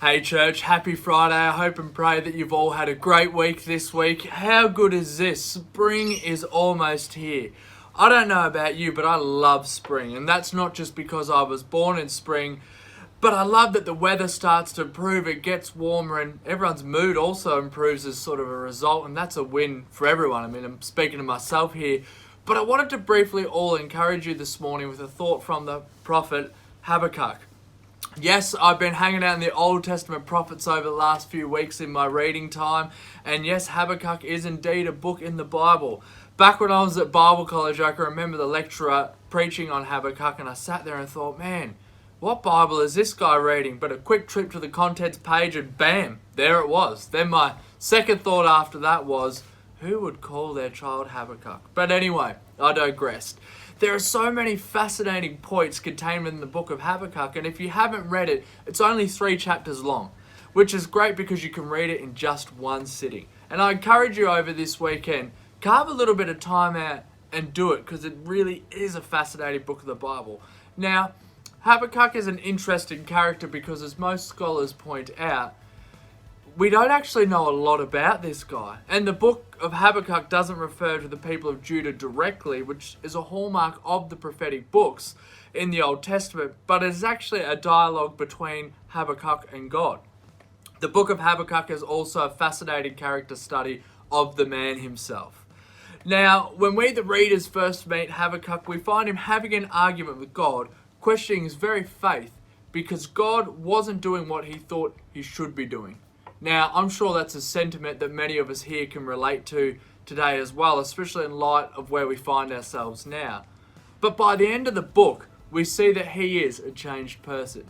Hey church, happy Friday. I hope and pray that you've all had a great week this week. How good is this? Spring is almost here. I don't know about you, but I love spring. And that's not just because I was born in spring, but I love that the weather starts to improve, it gets warmer, and everyone's mood also improves as sort of a result. And that's a win for everyone. I mean, I'm speaking to myself here. But I wanted to briefly all encourage you this morning with a thought from the prophet Habakkuk. Yes, I've been hanging out in the Old Testament prophets over the last few weeks in my reading time. And yes, Habakkuk is indeed a book in the Bible. Back when I was at Bible college, I can remember the lecturer preaching on Habakkuk, and I sat there and thought, man, what Bible is this guy reading? But a quick trip to the contents page and bam, there it was. Then my second thought after that was, who would call their child Habakkuk? But anyway, I digressed. There are so many fascinating points contained in the book of Habakkuk, and if you haven't read it, it's only 3 chapters long, which is great because you can read it in just one sitting. And I encourage you over this weekend, carve a little bit of time out and do it, because it really is a fascinating book of the Bible. Now, Habakkuk is an interesting character because, as most scholars point out, we don't actually know a lot about this guy. And the book of Habakkuk doesn't refer to the people of Judah directly, which is a hallmark of the prophetic books in the Old Testament, but it's actually a dialogue between Habakkuk and God. The book of Habakkuk is also a fascinating character study of the man himself. Now, when we the readers first meet Habakkuk, we find him having an argument with God, questioning his very faith, because God wasn't doing what he thought he should be doing. Now, I'm sure that's a sentiment that many of us here can relate to today as well, especially in light of where we find ourselves now. But by the end of the book, we see that he is a changed person.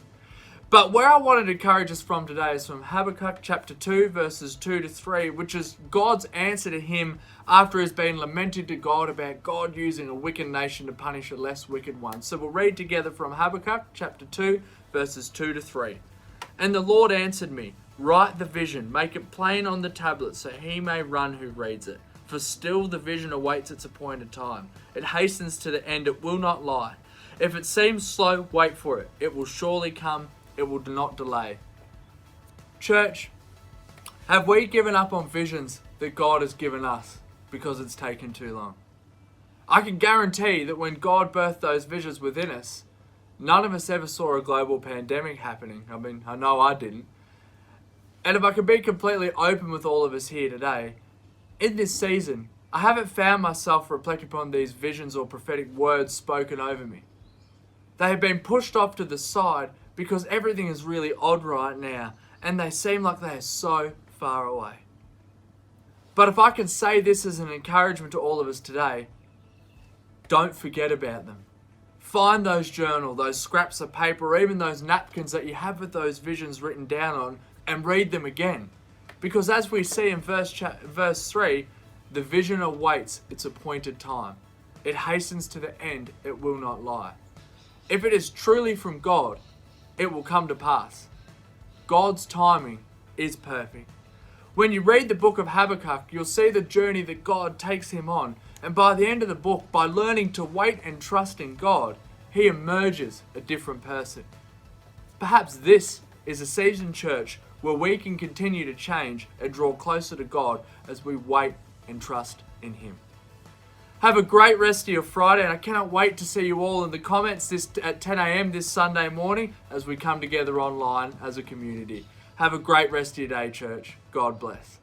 But where I wanted to encourage us from today is from Habakkuk chapter 2, verses 2 to 3, which is God's answer to him after he's been lamented to God about God using a wicked nation to punish a less wicked one. So we'll read together from Habakkuk chapter 2, verses 2 to 3. And the Lord answered me, write the vision, make it plain on the tablet, so he may run who reads it. For still the vision awaits its appointed time. It hastens to the end, it will not lie. If it seems slow, wait for it. It will surely come, it will not delay. Church, have we given up on visions that God has given us because it's taken too long? I can guarantee that when God birthed those visions within us, none of us ever saw a global pandemic happening. I mean, I know I didn't. And if I can be completely open with all of us here today, in this season, I haven't found myself reflecting upon these visions or prophetic words spoken over me. They have been pushed off to the side because everything is really odd right now, and they seem like they are so far away. But if I can say this as an encouragement to all of us today, don't forget about them. Find those journals, those scraps of paper, or even those napkins that you have with those visions written down on, and read them again. Because as we see in verse 3, the vision awaits its appointed time. It hastens to the end, it will not lie. If it is truly from God, it will come to pass. God's timing is perfect. When you read the book of Habakkuk, you'll see the journey that God takes him on. And by the end of the book, by learning to wait and trust in God, he emerges a different person. Perhaps this is a season, church, where we can continue to change and draw closer to God as we wait and trust in him. Have a great rest of your Friday, and I cannot wait to see you all in the comments at 10 a.m. this Sunday morning as we come together online as a community. Have a great rest of your day, church. God bless.